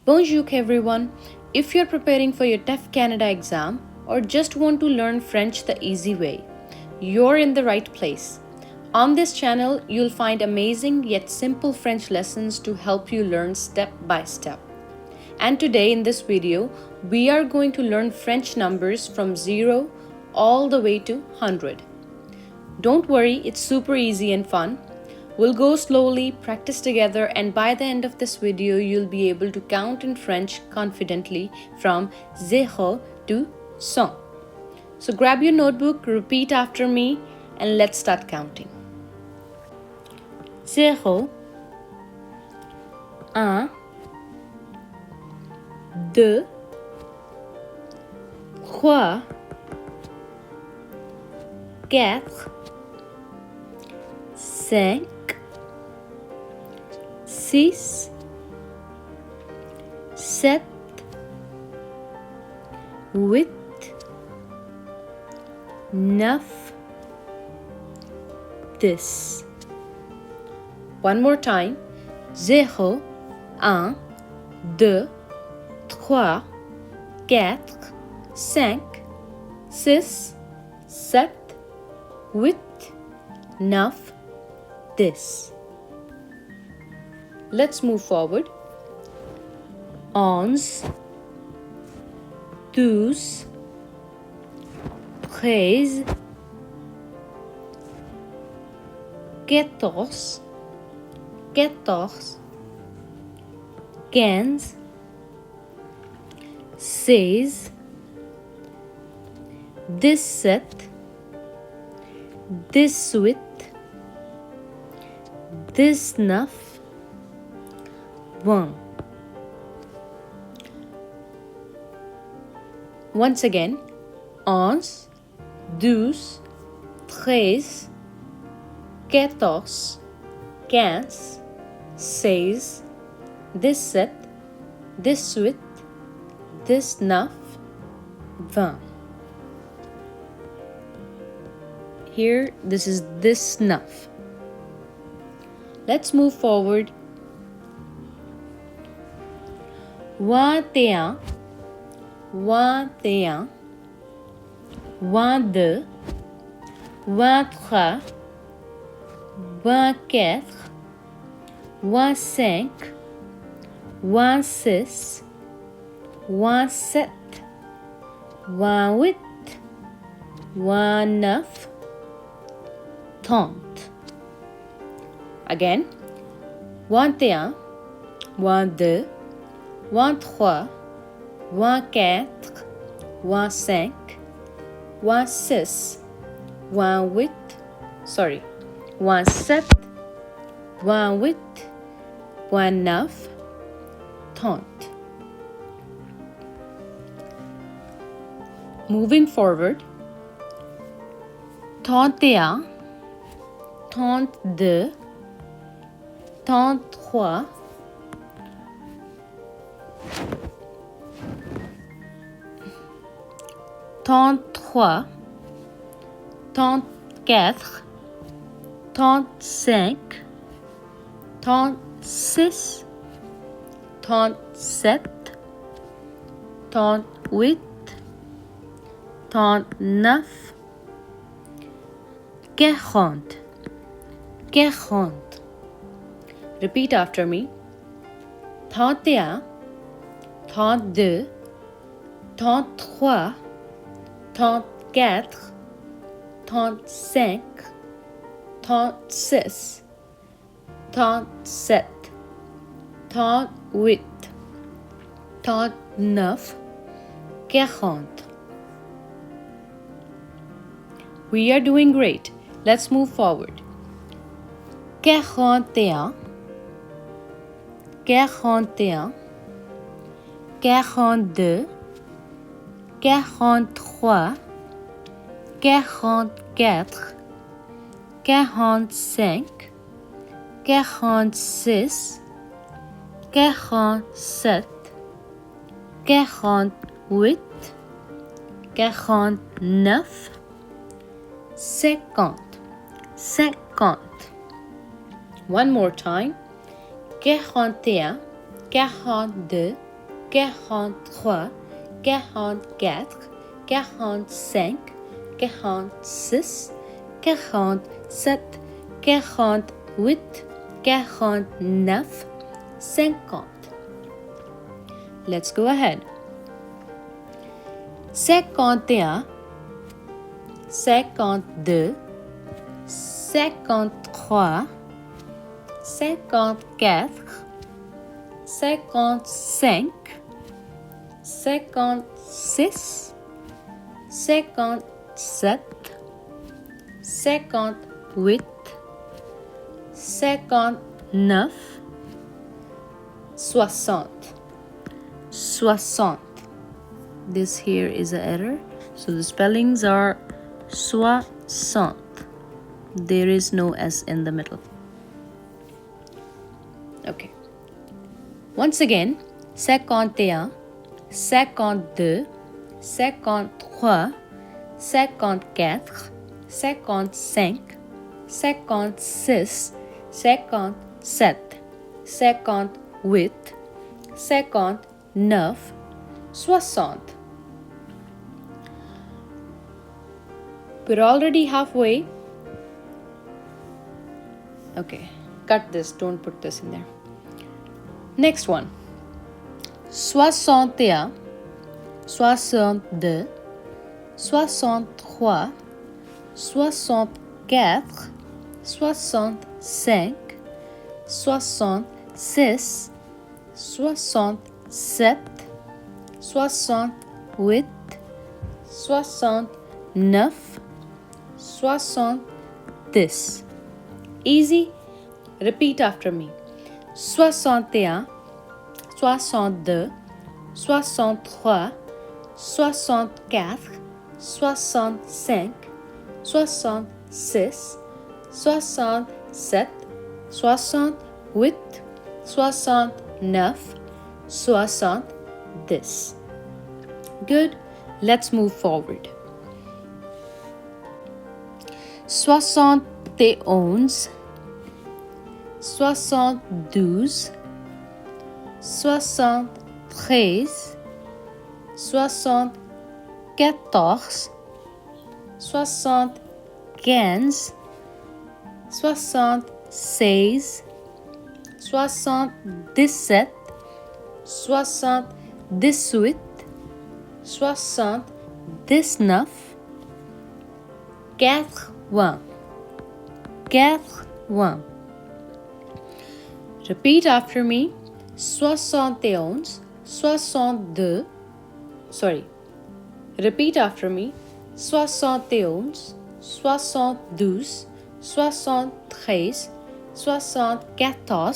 Bonjour everyone. If you're preparing for your DELF Canada exam or just want to learn French the easy way, you're in the right place. On this channel, you'll find amazing yet simple French lessons to help you learn step by step. And today in this video, we are going to learn French numbers from 0 all the way to 100. Don't worry, it's super easy and fun. We'll go slowly, practice together, and by the end of this video, you'll be able to count in French confidently from 0 to 100. So grab your notebook, repeat after me, and let's start counting. 0, 1, 2, 3, 4, 5, 6, 7, 8, 9, 10. One more time. 0, 1, 2, 3, 4, 5, 6, 7, 8, 9, 10. Let's move forward. 11, 12, 13, 14, 14, 15, 16, 17, 18, 19, 20. Once again, 11, 12, 13, 14, 15, 16, 17, 18, 19, 20. Here, this is 19. Let's move forward. 21, 21, 22, 23, 24, 25, 26, 27, 28, 29, 30. Again, 21, 22, 23, 24, 25, 26, 28, 27, 28, 29, 30. Moving forward, 31, 32, 33, 33, 34, 35, 36, 37, 38, 39, 40, 40. Repeat after me. 31, 32, 33, 34, 35, 36, 37, 38, 39, 40. We are doing great. Let's move forward. 41, 41, 42, 43, 44, 45, 46, 47, 48, 49, 50, 50. One more time. 41, 42, 43, 44, 45, 46, 47, 48, 49, 50. Let's go ahead. 51, 52, 53, 54, 55, 56, 57, 58, 59, 60. 60. This here is an error. So the spellings are 60. There is no S in the middle. Okay. Once again, 51, 52, 53, 54, 55, 56, 57, 58, 59, 60. We're already halfway. Okay, cut this, don't put this in there. Next one. 61, 62, 63, 64, 65, 66, 67, 68, 69, 70. Easy. Repeat after me. 61, 62, 63, 64, 65, 66, 67, 68, 69, 70. Good. Let's move forward. 71, 72, 73, 74, 75, 76, 77, 78, 79, 80. Repeat after me. 71, 62. Repeat after me. 71, 72, 73, 74,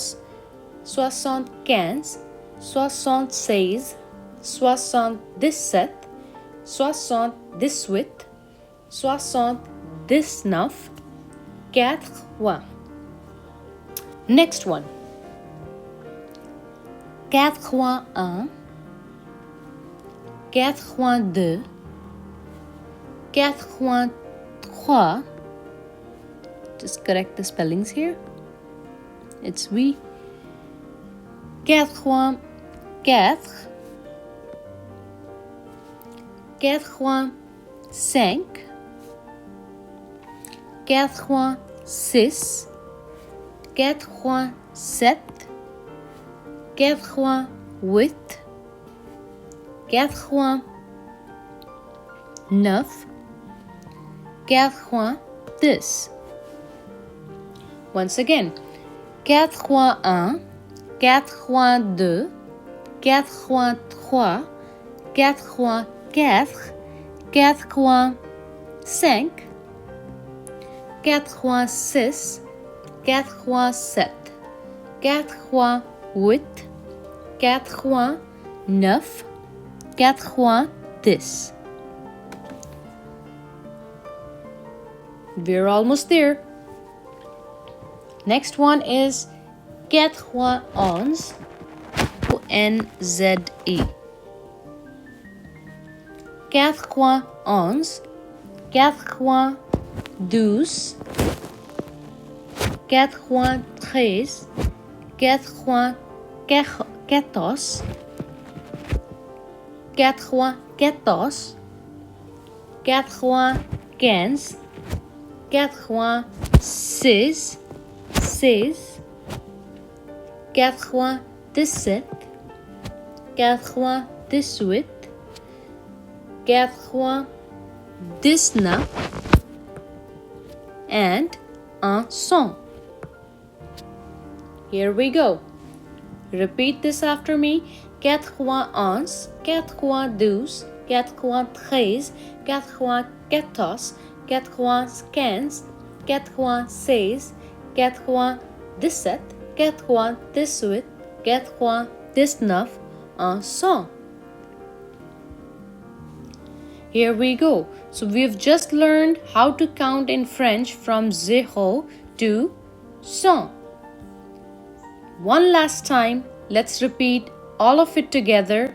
75, 76, 77, 78, 79, 80. Next one. 81, 82, 83. Just correct the spellings here. It's we. 84, 85, 86, 87, 88, 89, 90. Once again. 81, 82, 83, 84, 85, 86, 87, 88, 89, 90. We're almost there. Next one is 91, O-N-Z-E. 91, 92, 93, 94, quatre-vingt-quatorze, quatre-vingt-quinze, quatre-vingt-seize, seize, quatre-vingt-dix-sept, quatre-vingt-dix-huit, quatre-vingt-dix-neuf, and 100. Here we go. Repeat this after me. 91, 92, 93, 94, 95, 96, 97, 98, 99, 100. Here we go. So we've just learned how to count in French from 0 to 100. One last time, let's repeat all of it together,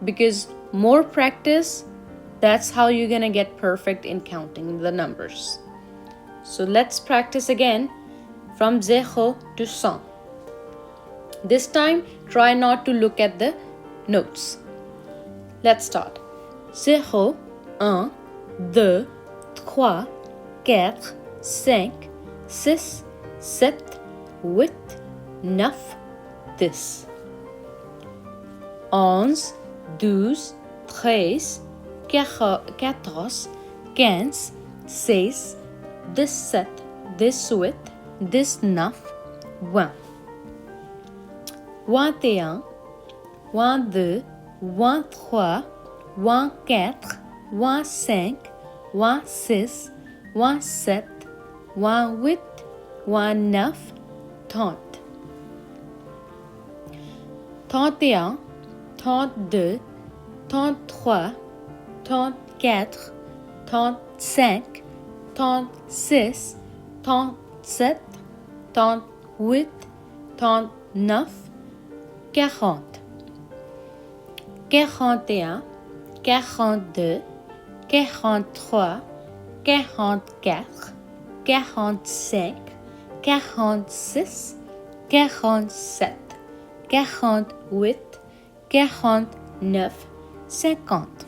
because more practice, that's how you're gonna get perfect in counting the numbers. So let's practice again from 0 to 100. This time, try not to look at the notes. Let's start. 0, 1, 2, 3, 4, 5, 6, 7, 8, 9, 10. 11, 12, 13, 14, 15, 16, 17, 18, 19, 20. 21, 22, 23, 24, 25, 26, 27, 28, 29, 30. 31, 32, 33, 34, 35, 36, 37, 38, 39, 40. 41, 42, 43, 44, 45, 46, 47, 48, 49, 50.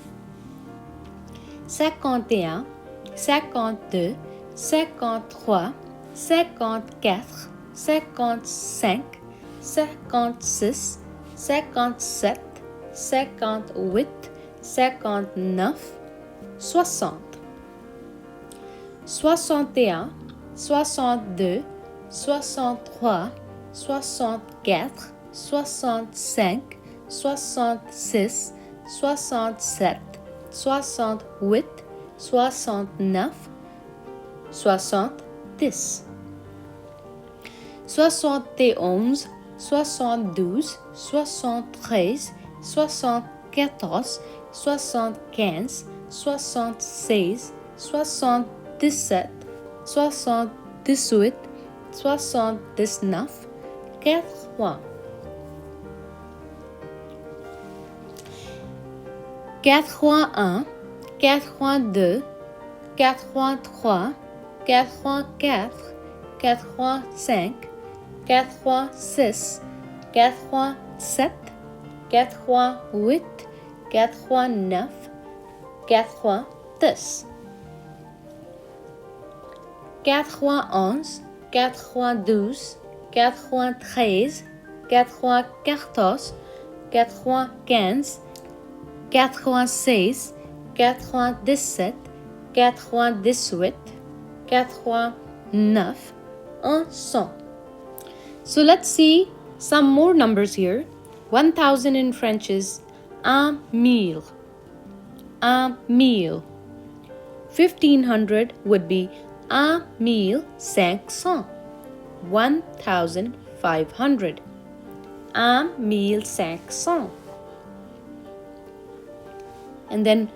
51, 52, 53, 54, 55, 56, 57, 58, 59, 60. 61, 62, 63, 64, 65, 66, 67, 68, 69, 70. 71, 72, 73, 74, 75, 76, 77, 78, 79, 80. 81, 82, 83, 84, 85, 86, 87, 88, 89, 90. 91, 92, 93, 94, 95, 86, 97, 98, 89, 100. So let's see some more numbers here. 1000 in French is un mille. Un mille. 1500 would be 1,500. 1,500. 1,500. And then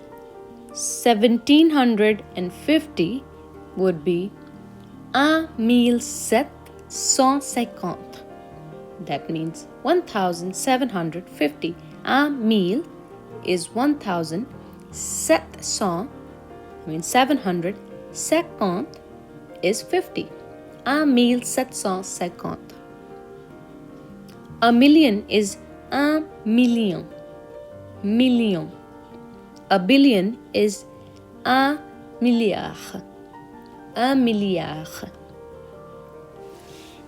1750 would be 1,750. That means 1,750. Un mille is 1,700, means 700. 50 is 50. 1,750. A million is 1 million. million. A billion is un milliard. Un milliard.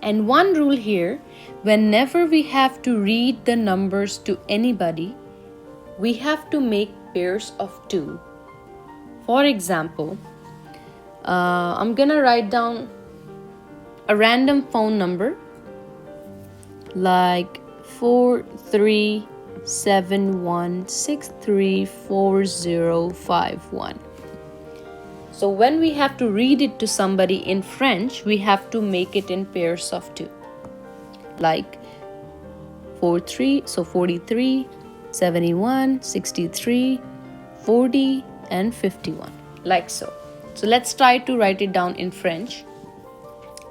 And one rule here, whenever we have to read the numbers to anybody, we have to make pairs of 2. For example, I'm gonna write down a random phone number like 4371634051. So when we have to read it to somebody in French, we have to make it in pairs of 2. Like 43, 71, 63, 40, and 51. Like so. So let's try to write it down in French.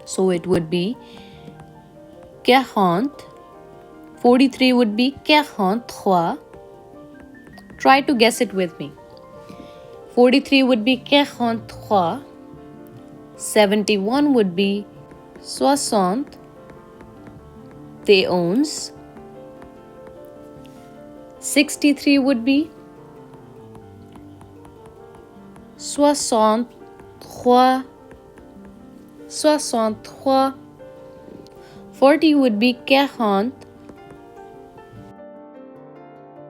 So it would be 40. 43 would be 43. Try to guess it with me. 43 would be 43. 71 would be 71. 63 would be 63. 63. 40 would be 40.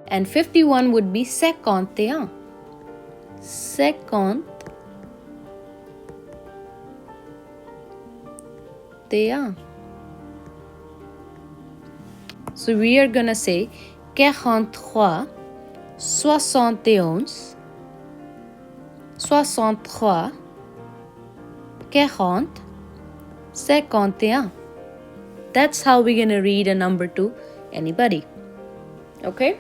And 51 would be 51. 51. So we are gonna say 43, 71, 63, 40, 51. That's how we're gonna read a number to anybody. Okay?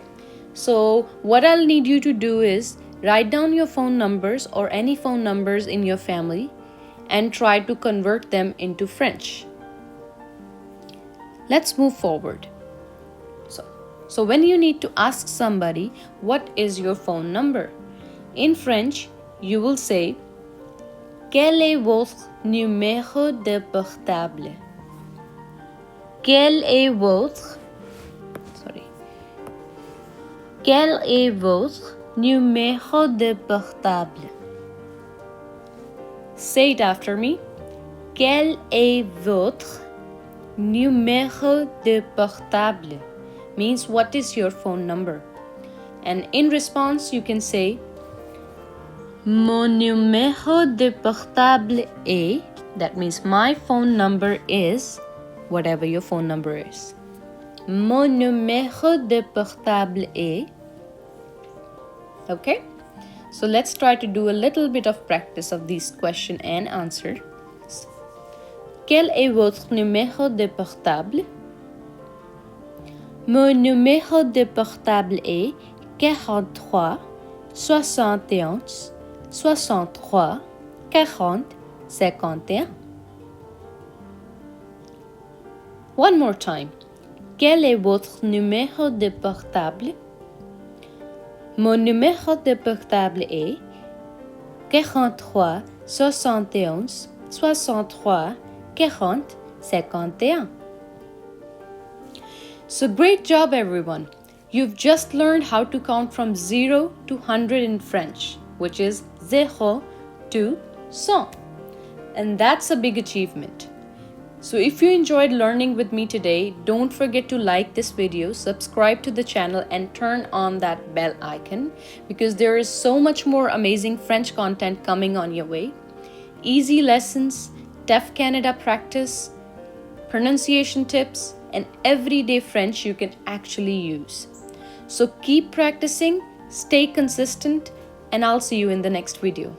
So what I'll need you to do is write down your phone numbers or any phone numbers in your family and try to convert them into French. Let's move forward. So when you need to ask somebody, what is your phone number? In French, you will say, quel est votre numéro de portable? Quel est votre numéro de portable? Say it after me. Quel est votre numéro de portable? Means what is your phone number? And in response, you can say, mon numéro de portable est, that means my phone number is, whatever your phone number is. Mon numéro de portable est. Okay? So let's try to do a little bit of practice of these question and answer. Quel est votre numéro de portable? Mon numéro de portable est 43 71 63 40 51. One more time. Quel est votre numéro de portable? Mon numéro de portable est 43 71 63 40 51. So great job everyone! You've just learned how to count from 0 to 100 in French, which is 0 to 100. And that's a big achievement. So if you enjoyed learning with me today, don't forget to like this video, subscribe to the channel and turn on that bell icon because there is so much more amazing French content coming on your way. Easy lessons, DELF Canada practice, pronunciation tips, and everyday French you can actually use. So keep practicing, stay consistent, and I'll see you in the next video.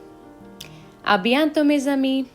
À bientôt mes amis!